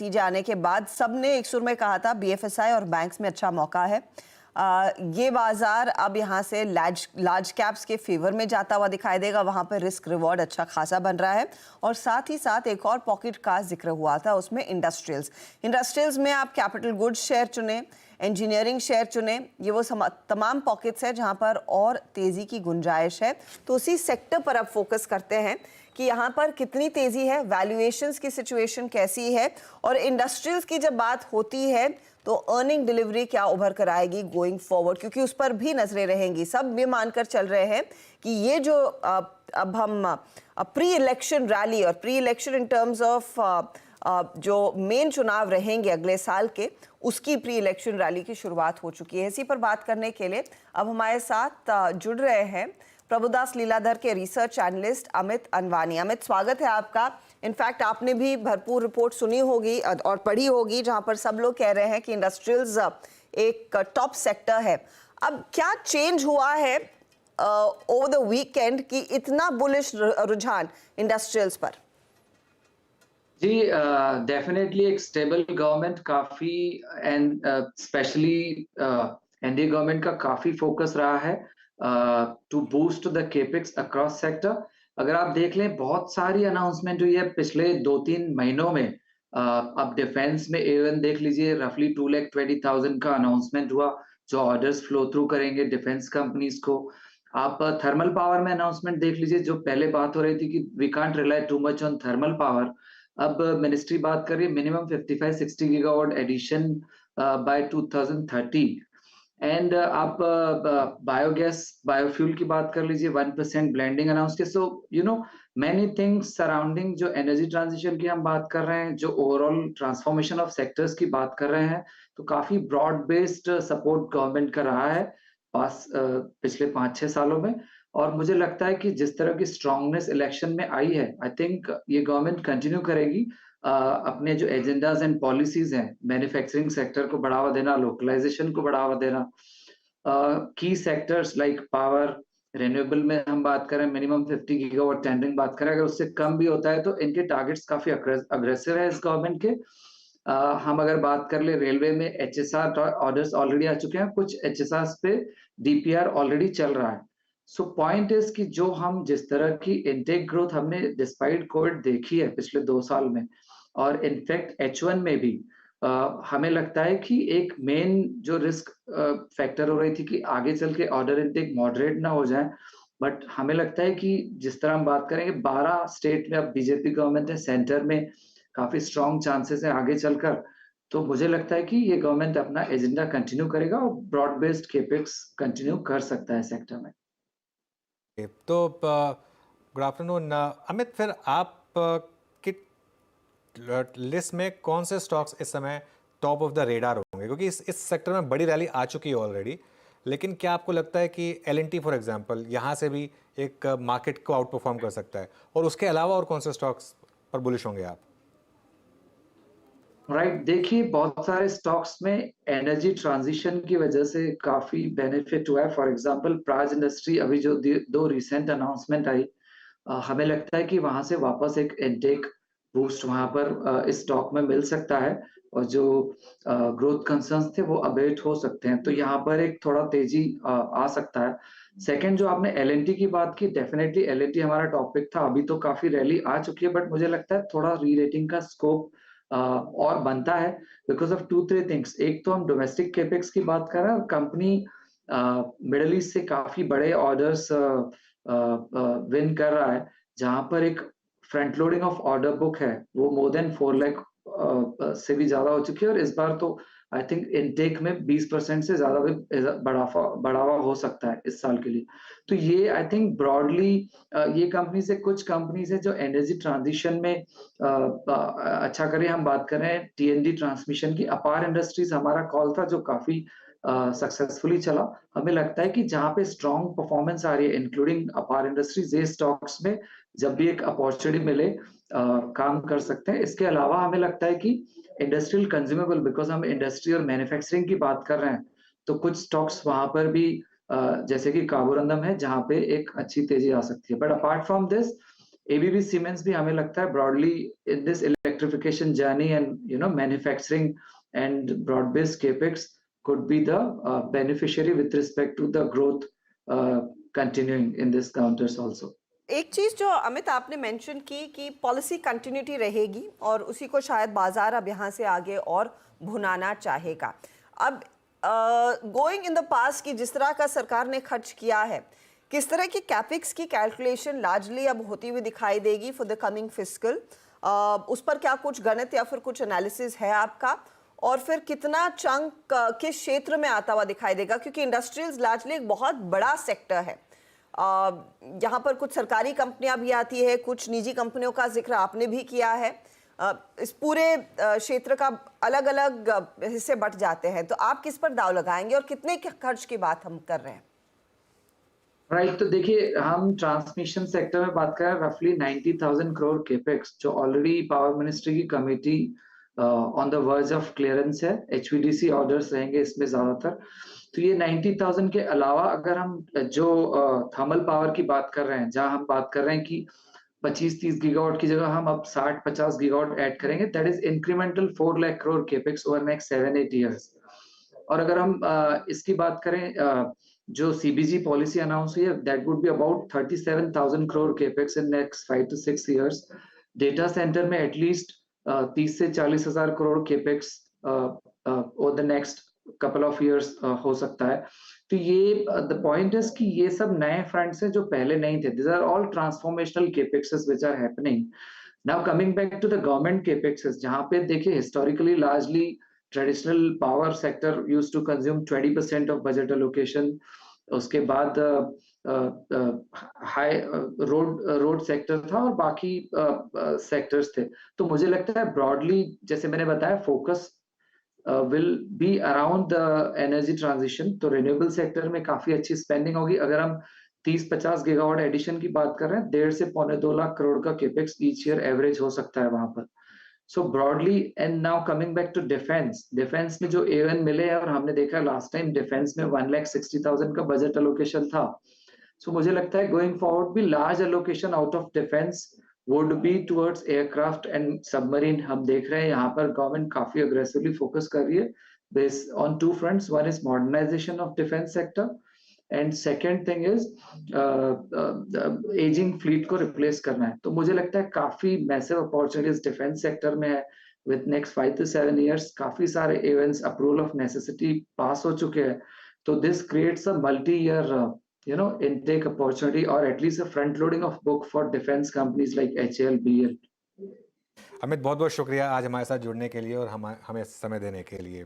नतीजे आने के बाद सबने एक सुर में कहा था बीएफएसआई और बैंक्स में अच्छा मौका है। ये बाजार अब यहाँ से लार्ज कैप्स के फेवर में जाता हुआ दिखाई देगा। वहाँ पर रिस्क रिवॉर्ड अच्छा खासा बन रहा है। और साथ ही साथ एक और पॉकेट का जिक्र हुआ था, उसमें इंडस्ट्रियल्स में आप कैपिटल गुड्स शेयर चुने, इंजीनियरिंग शेयर चुने। ये वो तमाम पॉकेट्स है जहाँ पर और तेज़ी की गुंजाइश है। तो उसी सेक्टर पर अब फोकस करते हैं कि यहाँ पर कितनी तेज़ी है, वैल्यूएशंस की सिचुएशन कैसी है, और इंडस्ट्रियल्स की जब बात होती है तो अर्निंग डिलीवरी क्या उभर कर आएगी गोइंग फॉरवर्ड, क्योंकि उस पर भी नजरें रहेंगी। सब ये मानकर चल रहे हैं कि ये जो अब हम प्री इलेक्शन रैली और pre election in terms of जो मेन चुनाव रहेंगे अगले साल के, उसकी प्री इलेक्शन रैली की शुरुआत हो चुकी है। इसी पर बात करने के लिए अब हमारे साथ जुड़ रहे हैं प्रभुदास लीलाधर के रिसर्च एनालिस्ट अमित अनवानी। अमित, स्वागत है आपका। इनफैक्ट आपने भी भरपूर रिपोर्ट सुनी होगी और पढ़ी होगी, जहां पर सब लोग कह रहे हैं कि इंडस्ट्रियल्स एक टॉप सेक्टर है। अब क्या चेंज हुआ है ओवर द वीकेंड कि इतना बुलिश रुझान इंडस्ट्रियल्स पर? जी, डेफिनेटली एक स्टेबल गवर्नमेंट काफी एंड स्पेशली एनडीए गवर्नमेंट का काफी फोकस रहा है to boost the capex across sector. अगर आप देख लें, बहुत सारी अनाउंसमेंट हुई है पिछले 2-3 महीनों में। अब डिफेंस में एवन देख लीजिए, रफली 2,20,000 का अनाउंसमेंट हुआ जो ऑर्डर्स फ्लो थ्रू करेंगे डिफेंस कंपनीज को। आप थर्मल पावर में अनाउंसमेंट देख लीजिए, जो पहले बात हो रही थी कि we can't rely too much on thermal power, अब मिनिस्ट्री बात कर रही है minimum 55-60 gigawatt addition by 2030। And आप बायोगैस बायोफ्यूल की बात कर लीजिए, 1% ब्लेंडिंग अनाउंस के। सो मैनी थिंग्स सराउंडिंग जो एनर्जी ट्रांजिशन की हम बात कर रहे हैं, जो ओवरऑल ट्रांसफॉर्मेशन ऑफ सेक्टर्स की बात कर रहे हैं, तो काफी ब्रॉड बेस्ड सपोर्ट गवर्नमेंट का रहा है पिछले 5-6 सालों में। और मुझे लगता है कि जिस तरह की स्ट्रांगनेस इलेक्शन में आई है, आई थिंक ये गवर्नमेंट कंटिन्यू करेगी अपने जो एजेंडाज एंड पॉलिसीज हैं, मैन्युफैक्चरिंग सेक्टर को बढ़ावा देना, लोकलाइजेशन को बढ़ावा देना, की सेक्टर्स लाइक पावर, रिन्यूएबल में हम बात करें मिनिमम 50 गीगावाट टेंडरिंग बात करें, अगर उससे कम भी होता है तो इनके टारगेट्स काफी अग्रेसिव है इस गवर्नमेंट के। हम अगर बात कर ले, रेलवे में एचएसआर ऑर्डर्स ऑलरेडी आ चुके हैं, कुछ एचएसआर पे डीपीआर ऑलरेडी चल रहा है। सो पॉइंट इज कि जो हम जिस तरह की इनटेक ग्रोथ हमने डिस्पाइट कोविड देखी है पिछले 2 साल में, और इनफैक्ट H1 में भी हमें लगता है कि एक मेन जो रिस्क फैक्टर हो रही थी कि आगे चल के ऑर्डर इनटेक मॉडरेट ना हो जाए, बट हमें लगता है कि जिस तरह हम बात करेंगे 12 स्टेट में अब बीजेपी गवर्नमेंट है, सेंटर में काफी स्ट्रॉन्ग चांसेस है आगे चलकर। तो मुझे लगता है कि ये गवर्नमेंट अपना एजेंडा कंटिन्यू करेगा और ब्रॉड बेस्ड केपेक्स कंटिन्यू कर सकता है सेक्टर में। तो गुड आफ्टरनून अमित, फिर आप की लिस्ट में कौन से स्टॉक्स इस समय टॉप ऑफ द रेडार होंगे, क्योंकि इस सेक्टर में बड़ी रैली आ चुकी है ऑलरेडी, लेकिन क्या आपको लगता है कि L&T फॉर एग्जांपल यहाँ से भी एक मार्केट को आउट परफॉर्म कर सकता है, और उसके अलावा और कौन से स्टॉक्स पर बुलिश होंगे आप? राइट, देखिए बहुत सारे स्टॉक्स में एनर्जी ट्रांजिशन की वजह से काफी बेनिफिट हुआ है। फॉर एग्जांपल प्राज इंडस्ट्री, अभी जो 2 रिसेंट अनाउंसमेंट आई, हमें लगता है कि वहां से वापस एक इनटेक बूस्ट वहां पर इस स्टॉक में मिल सकता है, और जो ग्रोथ कंसर्न्स थे वो अबेट हो सकते हैं, तो यहाँ पर एक थोड़ा तेजी आ सकता है। सेकंड, जो आपने L&T की बात की, डेफिनेटली L&T हमारा टॉपिक था, अभी तो काफी रैली आ चुकी है, बट मुझे लगता है थोड़ा री रेटिंग का स्कोप और बनता है बिकॉज ऑफ 2-3 थिंग्स। एक तो हम डोमेस्टिक केपेक्स की बात कर रहे हैं, कंपनी मिडल ईस्ट से काफी बड़े ऑर्डर्स विन कर रहा है, जहां पर एक front loading of order book है वो मोर देन 4 लाख से भी ज्यादा हो चुकी है, और इस बार तो आई थिंक इनटेक में 20% से ज्यादा भी बढ़ावा हो सकता है इस साल के लिए। तो ये आई थिंक ब्रॉडली ये कंपनी से कुछ कंपनीज है जो एनर्जी ट्रांजिशन में अच्छा करें। हम बात कर रहे हैं TND ट्रांसमिशन की, अपार इंडस्ट्रीज हमारा कॉल था जो काफी सक्सेसफुली चला। हमें लगता है कि जहां पे स्ट्रॉन्ग परफॉर्मेंस आ रही है इंक्लूडिंग अपार इंडस्ट्रीज, ये स्टॉक्स में जब भी एक अपॉर्चुनिटी मिले काम कर सकते हैं। इसके अलावा हमें लगता है कि इंडस्ट्रियल कंज्यूमेबल, बिकॉज हम इंडस्ट्री और मैन्युफैक्चरिंग की बात कर रहे हैं, तो कुछ स्टॉक्स वहां पर भी जैसे कि कार्बोरंडम है, जहां पे एक अच्छी तेजी आ सकती है। But apart from this, ABB Siemens भी हमें लगता है broadly in this electrification journey and manufacturing and broad-based capex could be the beneficiary with respect to the growth continuing in this counters also. एक चीज जो अमित आपने मेंशन की कि पॉलिसी कंटिन्यूटी रहेगी और उसी को शायद बाजार अब यहाँ से आगे और भुनाना चाहेगा। अब गोइंग इन द पास्ट की जिस तरह का सरकार ने खर्च किया है, किस तरह की कैपेक्स की कैलकुलेशन लार्जली अब होती हुई दिखाई देगी फॉर द कमिंग फिस्कल, उस पर क्या कुछ गणित या फिर कुछ एनालिसिस है आपका? और फिर कितना चंक किस क्षेत्र में आता हुआ दिखाई देगा, क्योंकि इंडस्ट्रियल्स लार्जली एक बहुत बड़ा सेक्टर है। यहाँ पर कुछ सरकारी कंपनियां भी आती है, कुछ निजी कंपनियों का जिक्र आपने भी किया है। इस पूरे क्षेत्र का अलग अलग हिस्से बट जाते हैं, तो आप किस पर दाव लगाएंगे और कितने खर्च की बात हम कर रहे हैं? राइट, तो देखिए हम ट्रांसमिशन सेक्टर में बात कर रहे हैं रफली 90,000 करोड़ केपेक्स, जो ऑलरेडी पावर मिनिस्ट्री की committee on the verge of clearance है। HVDC ऑर्डर्स रहेंगे इसमें ज्यादातर। तो ये 90,000 के अलावा अगर हम जो थर्मल पावर की बात कर रहे हैं, जहां हम बात कर रहे हैं कि 25-30 गीगावाट की जगह हम अब 60-50 गीगावाट ऐड करेंगे, that is incremental 4 lakh crore capex over next 7-8 years. और अगर हम इसकी बात करें जो CBG पॉलिसी अनाउंस हुई है, that would be about 37,000 crore capex in next 5 to 6 years. Data centre में एटलीस्ट 30 से 40 हजार crore capex over the next couple of years हो सकता है। तो ये द पॉइंट इज कि ये सब नए फ्रंट्स हैं जो पहले नहीं थे। This are all transformational capexes which are happening now. Coming back to the government capexes, जहां पे देखिए historically largely traditional power sector used to consume 20% of budget allocation. उसके बाद हाई रोड सेक्टर था और बाकी सेक्टर्स थे। तो मुझे लगता है ब्रॉडली, जैसे मैंने बताया, focus will be around the energy transition। तो रिन्यूएबल सेक्टर में काफी अच्छी स्पेंडिंग होगी। अगर हम 30-50 गीगावाट एडिशन की बात कर रहे हैं, 1.5 से 2.25 लाख करोड़ का केपेक्स ईच ईयर एवरेज हो सकता है वहां पर। So broadly, and now coming back to defence में जो A1 मिले हैं, और हमने देखा लास्ट टाइम डिफेंस में 1,60,000 का बजट एलोकेशन था। सो मुझे लगता है गोइंग फॉरवर्ड भी large allocation out of defence would be towards aircraft and submarine। हम देख रहे हैं यहाँ पर गवर्नमेंट काफी अग्रेसिवली फोकस कर रही है based on two fronts। One is modernization of defense sector and second thing is aging fleet को replace करना है। तो मुझे लगता है काफी massive opportunities defense sector में है। with next 5 to 7 years काफी सारे events approval of necessity pass हो चुके हैं। तो this creates a multi-year intake opportunity or at least a front loading of book for defense companies like HAL, BEL। Amit, बहुत बहुत शुक्रिया आज हमारे साथ जुड़ने के लिए और हमें समय देने के लिए।